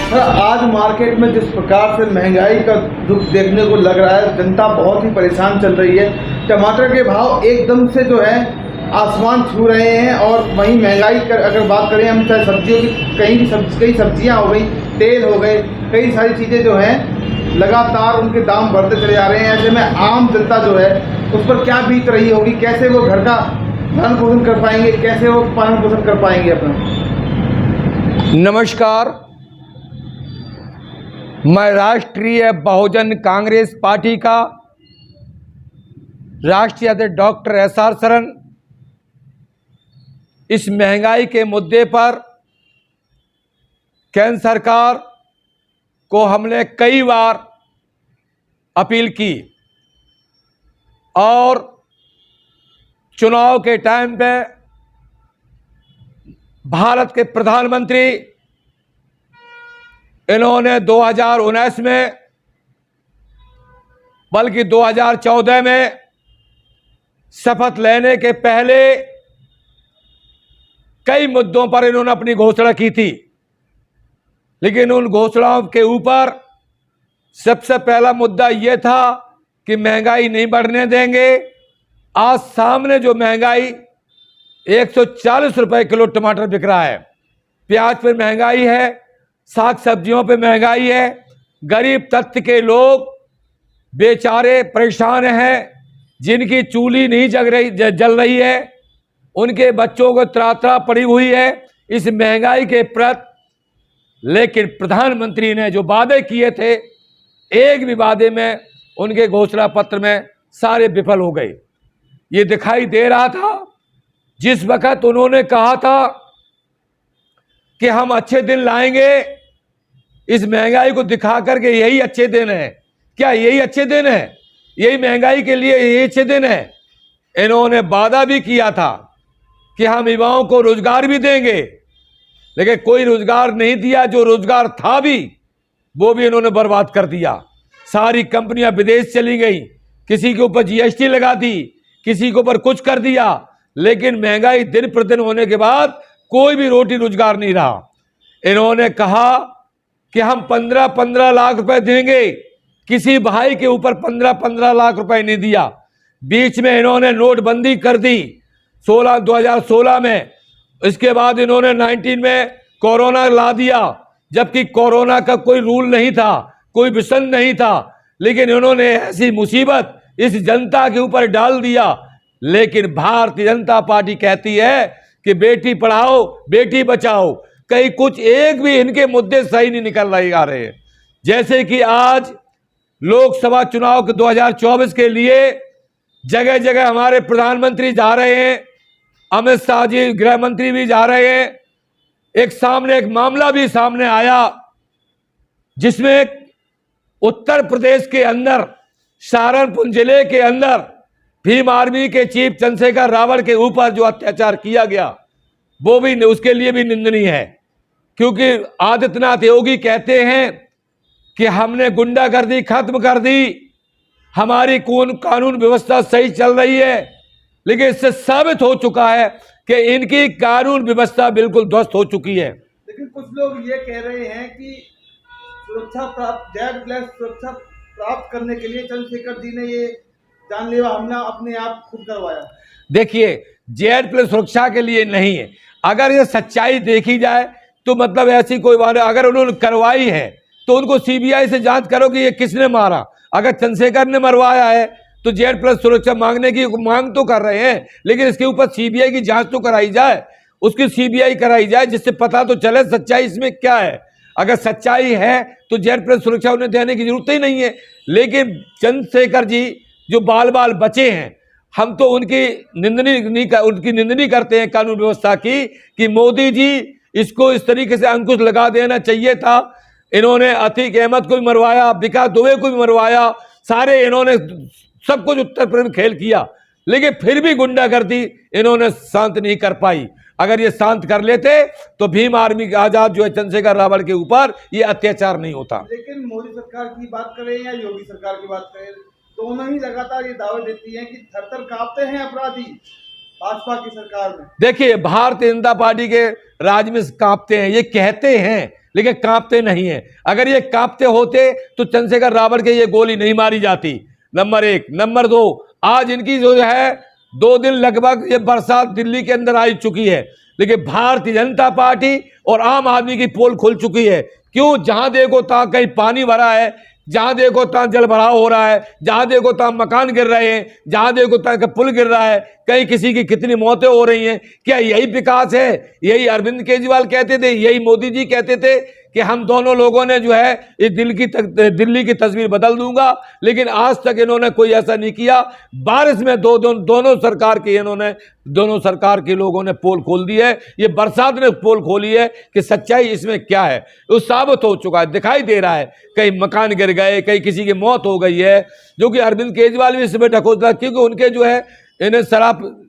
Sir, आज market में जिस प्रकार से महंगाई का दुख देखने को लग रहा है, जनता बहुत ही परेशान चल रही है। टमाटर के भाव एकदम से जो है आसमान छू रहे हैं और वहीं महंगाई अगर बात करें हम, चाहे सब्जियों की कई सब्जियां हो गई, तेल हो गए, कई सारी चीज़ें जो हैं लगातार उनके दाम बढ़ते चले जा रहे हैं। ऐसे में आम जनता जो है उस पर क्या बीत रही होगी, कैसे वो घर का भरण पोषण कर पाएंगे, कैसे वो पालन पोषण कर पाएंगे अपना। नमस्कार, मैं राष्ट्रीय बहुजन कांग्रेस पार्टी का राष्ट्रीय अध्यक्ष डॉक्टर एसआर शरण इस महंगाई के मुद्दे पर केंद्र सरकार को हमने कई बार अपील की और चुनाव के टाइम पे भारत के प्रधानमंत्री इन्होंने 2019 में बल्कि 2014 में शपथ लेने के पहले कई मुद्दों पर इन्होंने अपनी घोषणा की थी, लेकिन उन घोषणाओं के ऊपर सबसे पहला मुद्दा यह था कि महंगाई नहीं बढ़ने देंगे। आज सामने जो महंगाई 140 रुपए किलो टमाटर बिक रहा है, प्याज पर महंगाई है, साग सब्जियों पे महंगाई है। गरीब तबके के लोग बेचारे परेशान हैं, जिनकी चूल्ही नहीं जल रही है, उनके बच्चों को त्राता पड़ी हुई है इस महंगाई के प्रति। लेकिन प्रधानमंत्री ने जो वादे किए थे, एक भी वादे में उनके घोषणा पत्र में सारे विफल हो गए। ये दिखाई दे रहा था जिस वक्त उन्होंने कहा था कि हम अच्छे दिन लाएंगे, इस महंगाई को दिखा करके यही अच्छे दिन है। क्या यही अच्छे दिन है? यही महंगाई के लिए यही अच्छे दिन है? इन्होंने वादा भी किया था कि हम युवाओं को रोजगार भी देंगे, लेकिन कोई रोजगार नहीं दिया। जो रोजगार था भी वो भी इन्होंने बर्बाद कर दिया। सारी कंपनियां विदेश चली गई, किसी के ऊपर जीएसटी लगा दी, किसी के ऊपर कुछ कर दिया, लेकिन महंगाई दिन प्रतिदिन होने के बाद कोई भी रोटी रोजगार नहीं रहा। इन्होंने कहा कि हम 15-15 लाख रुपए देंगे, किसी भाई के ऊपर 15-15 लाख रुपए नहीं दिया। बीच में इन्होंने नोटबंदी कर दी 2016 में। इसके बाद इन्होंने 19 में कोरोना ला दिया, जबकि कोरोना का कोई रूल नहीं था, कोई विषय नहीं था, लेकिन इन्होंने ऐसी मुसीबत इस जनता के ऊपर डाल दिया। लेकिन भारतीय जनता पार्टी कहती है कि बेटी पढ़ाओ बेटी बचाओ, कहीं कुछ एक भी इनके मुद्दे सही नहीं निकल रहे आ रहे हैं। जैसे कि आज लोकसभा चुनाव के 2024 के लिए जगह जगह हमारे प्रधानमंत्री जा रहे हैं, अमित शाह जी गृह मंत्री भी जा रहे हैं। एक मामला भी सामने आया जिसमें उत्तर प्रदेश के अंदर सहारनपुर जिले के अंदर भीम आर्मी के चीफ चंद्रशेखर रावत के ऊपर जो अत्याचार किया गया, वो भी उसके लिए भी निंदनीय है। क्योंकि आदित्यनाथ योगी कहते हैं कि हमने गुंडागर्दी खत्म कर दी, हमारी कानून व्यवस्था सही चल रही है, लेकिन इससे साबित हो चुका है कि इनकी कानून व्यवस्था बिल्कुल ध्वस्त हो चुकी है। लेकिन कुछ लोग ये कह रहे हैं कि सुरक्षा प्राप्त करने के लिए चंद्रशेखर जी ने ये जानलेवा हमला अपने आप खुद करवाया। देखिए, Z+ सुरक्षा के लिए नहीं है। अगर ये सच्चाई देखी जाए तो मतलब ऐसी कोई बात, अगर उन्होंने करवाई है तो उनको सीबीआई से जांच करो कि ये किसने मारा। अगर चंद्रशेखर ने मरवाया है तो Z+ सुरक्षा मांगने की मांग तो कर रहे हैं, लेकिन इसके ऊपर सीबीआई की जांच तो कराई जाए, उसकी सीबीआई कराई जाए, जिससे पता तो चले सच्चाई इसमें क्या है। अगर सच्चाई है तो Z+ सुरक्षा उन्हें देने की जरूरत ही नहीं है। लेकिन चंद्रशेखर जी जो बाल बाल बचे हैं, हम तो उनकी निंदनी करते हैं कानून व्यवस्था की, कि मोदी जी इसको इस तरीके से अंकुश लगा देना चाहिए था। इन्होंने अतीक अहमद को भी मरवाया, विकास दुबे को भी मरवाया, सारे इन्होंने सब कुछ उत्तर प्रदेश में खेल किया, लेकिन फिर भी गुंडागर्दी इन्होंने शांत नहीं कर पाई। अगर ये शांत कर लेते तो भीम आर्मी आजाद जो है चंद्रशेखर रावत के ऊपर ये अत्याचार नहीं होता। लेकिन मोदी सरकार की बात करें या योगी सरकार की बात करें, दोनों ही लगातार ये दावे देती हैं कि थर-थर कांपते हैं अपराधी भाजपा की सरकार में। देखिए, भारतीय जनता पार्टी के राज में कांपते हैं, ये कहते हैं, लेकिन कांपते नहीं हैं। अगर ये कांपते होते तो चंद्रशेखर रावत के ये गोली नहीं मारी जाती, नंबर 1। नंबर 2, आज इनकी जो है 2 दिन लगभग ये बरसात दिल्ली के अंदर आ चुकी है, लेकिन भारतीय जनता पार्टी और आम आदमी की पोल खुल चुकी है। क्यों? जहां देखो तहां कहीं पानी भरा है, जहां देखो तहां जल भराव हो रहा है, जहां देखो तहां मकान गिर रहे हैं, जहां देखो तहां पुल गिर रहा है, कहीं किसी की कितनी मौतें हो रही हैं। क्या यही विकास है? यही अरविंद केजरीवाल कहते थे, यही मोदी जी कहते थे कि हम दोनों लोगों ने जो है इस दिल्ली की तस्वीर बदल दूंगा, लेकिन आज तक इन्होंने कोई ऐसा नहीं किया। बारिश में दोनों सरकार के लोगों ने पोल खोल दी है, ये बरसात ने पोल खोली है कि सच्चाई इसमें क्या है वो साबित हो चुका है, दिखाई दे रहा है। कहीं मकान गिर गए, कहीं किसी की मौत हो गई है, जो कि अरविंद केजरीवाल भी इसमें ढकोसला, क्योंकि उनके जो है इन्हें शराब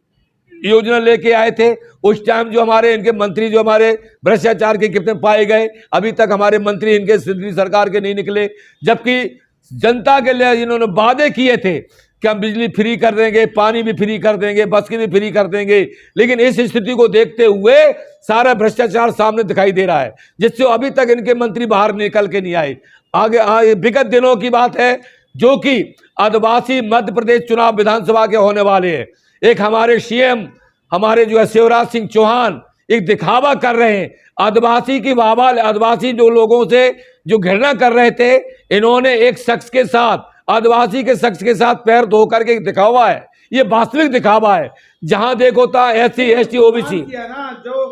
योजना लेके आए थे उस टाइम, जो हमारे इनके मंत्री जो हमारे भ्रष्टाचार के कितने पाए गए, अभी तक हमारे मंत्री इनके दिल्ली सरकार के नहीं निकले, जबकि जनता के लिए इन्होंने वादे किए थे कि हम बिजली फ्री कर देंगे, पानी भी फ्री कर देंगे, बस की भी फ्री कर देंगे। लेकिन इस स्थिति को देखते हुए सारा भ्रष्टाचार सामने दिखाई दे रहा है, जिससे अभी तक इनके मंत्री बाहर निकल के नहीं आए। आगे विगत दिनों की बात है, जो कि आदिवासी मध्य प्रदेश चुनाव विधानसभा के होने वाले हैं। एक हमारे सीएम हमारे जो है शिवराज सिंह चौहान एक दिखावा कर रहे हैं, आदिवासी की वाहवाही, आदिवासी जो लोगों से जो घृणा कर रहे थे, इन्होंने एक शख्स के साथ, आदिवासी के शख्स के साथ पैर धो करके एक दिखावा है। ये वास्तविक दिखावा है। जहां देखो था SC ST OBC किया ना, जो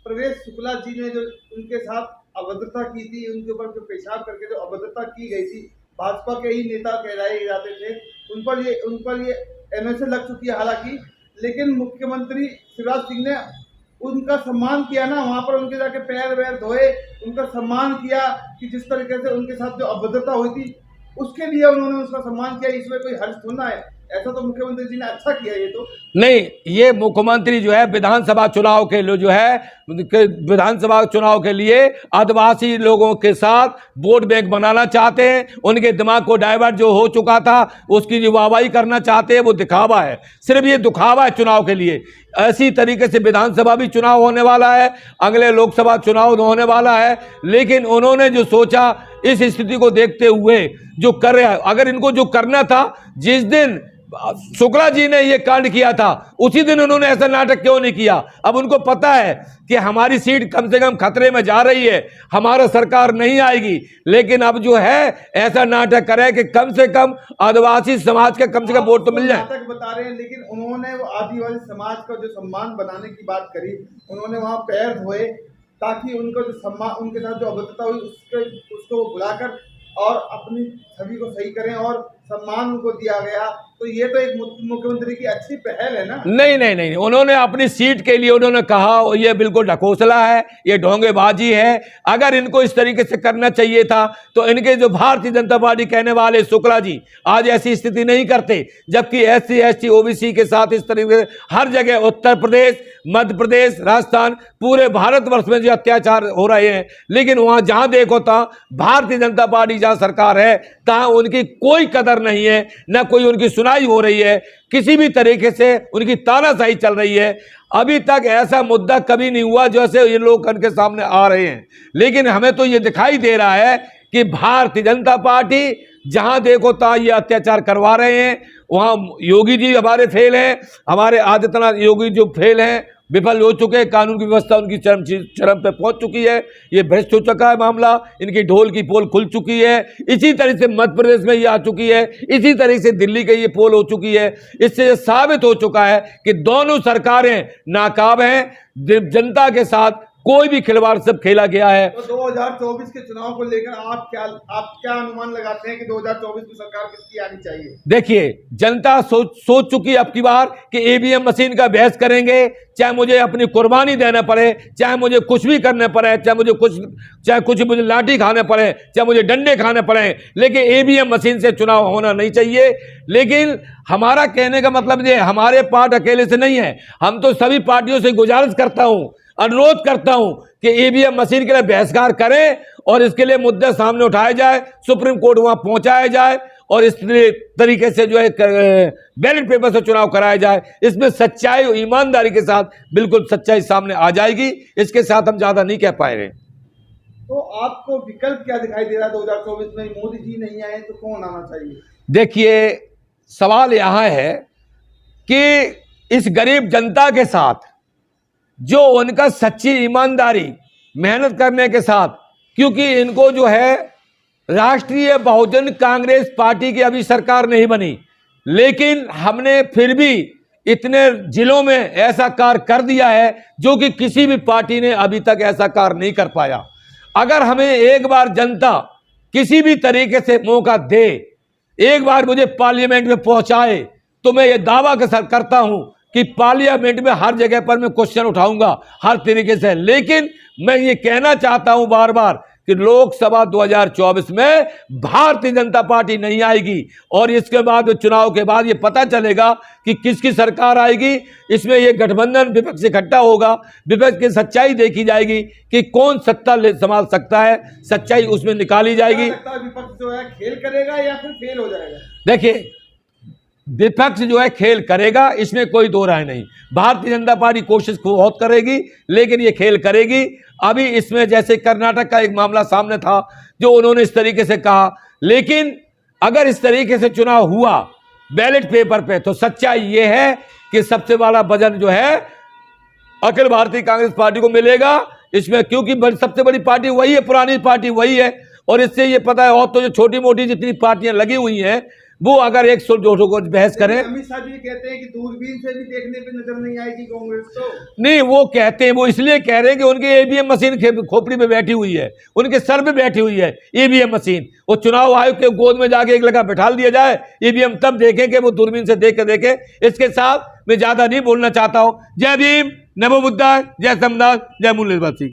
प्रवेश शुक्ला जी ने जो उनके साथ अभद्रता की थी, उनके ऊपर जो पेशाब करके जो अभद्रता की गई थी, भाजपा के ही नेता कहलाए जाते थे, उन पर ये NSA लग चुकी है हालांकि, लेकिन मुख्यमंत्री शिवराज सिंह ने उनका सम्मान किया ना, वहां पर उनके जाके पैर वैर धोए, उनका सम्मान किया कि जिस तरीके से उनके साथ जो अभद्रता हुई थी उसके लिए उन्होंने उसका सम्मान किया। इसमें कोई हर्ष थोड़ा है, ऐसा तो मुख्यमंत्री जी ने अच्छा किया। ये तो नहीं, ये मुख्यमंत्री जो है विधानसभा चुनाव के लिए जो है विधानसभा चुनाव के लिए आदिवासी लोगों के साथ वोट बैंक बनाना चाहते हैं, उनके दिमाग को डाइवर्ट जो हो चुका था उसकी जो वाहवाही करना चाहते हैं, वो दिखावा है, सिर्फ ये दिखावा है चुनाव के लिए। ऐसी तरीके से विधानसभा भी चुनाव होने वाला है, अगले लोकसभा चुनाव होने वाला है, लेकिन उन्होंने जो सोचा इस स्थिति को देखते हुए जो कर रहा है, अगर इनको जो करना था, जिस दिन शुक्ला जी ने ये कांड किया था उसी दिन उन्होंने ऐसा नाटक क्यों नहीं किया? अब उनको पता है कि हमारी सीट कम से कम खतरे में जा रही है, हमारा सरकार नहीं आएगी, लेकिन अब जो है ऐसा नाटक करे कि कम से कम आदिवासी समाज का कम से कम वोट तो मिल जाए। नाटक बता रहे हैं, लेकिन उन्होंने वो आदिवासी समाज का जो सम्मान बनाने की बात करी, उन्होंने वहां पैर धोए ताकि उनको जो सम्मान, उनके साथ जो अभद्रता हुई उसको भुलाकर और अपनी छवि को सही करें और सम्मान उनको दिया गया। तो ये तो एक मुख्यमंत्री की अच्छी पहल है ना। नहीं, उन्होंने अपनी सीट के लिए उन्होंने कहा, ये बिल्कुल ढकोसला है, ये ढोंगेबाजी है। अगर इनको इस तरीके से करना चाहिए था तो इनके जो भारतीय जनता पार्टी कहने वाले शुक्ला जी आज ऐसी स्थिति नहीं करते, जबकि SC ST OBC के साथ इस तरीके से हर जगह उत्तर प्रदेश, मध्य प्रदेश, राजस्थान, पूरे भारतवर्ष में जो अत्याचार हो रहे हैं, लेकिन वहां जहां देखो तहां भारतीय जनता पार्टी जहां सरकार है तहां उनकी कोई कदर नहीं है, न कोई उनकी सुनाई हो रही है, किसी भी तरीके से उनकी तानाशाही चल रही है। अभी तक ऐसा मुद्दा कभी नहीं हुआ जैसे ये लोग उनके सामने आ रहे हैं, लेकिन हमें तो ये दिखाई दे रहा है कि भारतीय जनता पार्टी जहां देखो तहां ये अत्याचार करवा रहे हैं। वहां योगी जी हमारे फेल हैं, हमारे आदित्यनाथ योगी जो फेल हैं, विफल हो चुके हैं, कानून की व्यवस्था उनकी चरम पे पहुंच चुकी है, ये भ्रष्ट हो चुका है मामला, इनकी ढोल की पोल खुल चुकी है। इसी तरह से मध्य प्रदेश में ये आ चुकी है, इसी तरह से दिल्ली की ये पोल हो चुकी है। इससे साबित हो चुका है कि दोनों सरकारें नाकाम हैं, जनता के साथ कोई भी खिलवाड़ सब खेला गया है। तो 2024 के चुनाव को लेकर आप क्या अनुमान लगाते हैं कि 2024 में सरकार किसकी आनी चाहिए? देखिए, जनता सोच चुकी अब की बार कि EVM मशीन का बहस करेंगे, चाहे मुझे अपनी कुर्बानी देना पड़े, चाहे मुझे कुछ भी करने पड़े, चाहे कुछ मुझे लाठी खाने पड़े, चाहे मुझे डंडे खाने पड़े, लेकिन EVM मशीन से चुनाव होना नहीं चाहिए। लेकिन हमारा कहने का मतलब ये हमारे पार्ट अकेले से नहीं है, हम तो सभी पार्टियों से गुजारिश करता हूं, अनुरोध करता हूं कि EVM मशीन के लिए बहिष्कार करें और इसके लिए मुद्दे सामने उठाए जाए, सुप्रीम कोर्ट वहां पहुंचाया जाए और इस तरीके से जो है बैलेट पेपर से चुनाव कराया जाए। इसमें सच्चाई और ईमानदारी के साथ बिल्कुल सच्चाई सामने आ जाएगी। इसके साथ हम ज्यादा नहीं कह पाए रहे। तो आपको विकल्प क्या दिखाई दे रहा है 2024 में? मोदी जी नहीं आए तो कौन आना चाहिए? देखिए, सवाल यहाँ है कि इस गरीब जनता के साथ जो उनका सच्ची ईमानदारी मेहनत करने के साथ, क्योंकि इनको जो है राष्ट्रीय बहुजन कांग्रेस पार्टी की अभी सरकार नहीं बनी, लेकिन हमने फिर भी इतने जिलों में ऐसा कार्य कर दिया है जो कि किसी भी पार्टी ने अभी तक ऐसा कार्य नहीं कर पाया। अगर हमें एक बार जनता किसी भी तरीके से मौका दे, एक बार मुझे पार्लियामेंट में पहुंचाए, तो मैं ये दावा करता हूं कि पार्लियामेंट में हर जगह पर मैं क्वेश्चन उठाऊंगा हर तरीके से। लेकिन मैं ये कहना चाहता हूं बार बार कि लोकसभा 2024 में भारतीय जनता पार्टी नहीं आएगी, और इसके बाद चुनाव के बाद ये पता चलेगा कि किसकी सरकार आएगी। इसमें ये गठबंधन विपक्ष इकट्ठा होगा, विपक्ष की सच्चाई देखी जाएगी कि कौन सत्ता संभाल सकता है, सच्चाई उसमें निकाली जाएगी। विपक्ष जो है खेल करेगा या फिर फेल हो जाएगा? देखिए, विपक्ष जो है खेल करेगा, इसमें कोई दो राय नहीं। भारतीय जनता पार्टी कोशिश बहुत करेगी, लेकिन ये खेल करेगी। अभी इसमें जैसे कर्नाटक का एक मामला सामने था जो उन्होंने इस तरीके से कहा, लेकिन अगर इस तरीके से चुनाव हुआ बैलेट पेपर पे, तो सच्चाई ये है कि सबसे बड़ा वजन जो है अखिल भारतीय कांग्रेस पार्टी को मिलेगा इसमें, क्योंकि सबसे बड़ी पार्टी वही है, पुरानी पार्टी वही है। और इससे ये पता है, और तो जो छोटी मोटी जितनी पार्टियां लगी हुई हैं वो अगर एक दो को बहस करें। अमित शाह जी कहते हैं कि दूरबीन से भी देखने पे नजर नहीं आएगी कांग्रेस तो। नहीं, वो कहते हैं, वो इसलिए कह रहे हैं कि उनकी ईवीएम मशीन खोपड़ी में बैठी हुई है, उनके सर पे बैठी हुई है ईवीएम मशीन। वो चुनाव आयोग के गोद में जाके एक लगा बैठा दिया जाए ईवीएम, तब देखें कि वो दूरबीन से देख के देखें। इसके साथ मैं ज्यादा नहीं बोलना चाहता हूं। जय भीम, नमो बुद्धाय, जय संविधान, जय मूल्यवासी।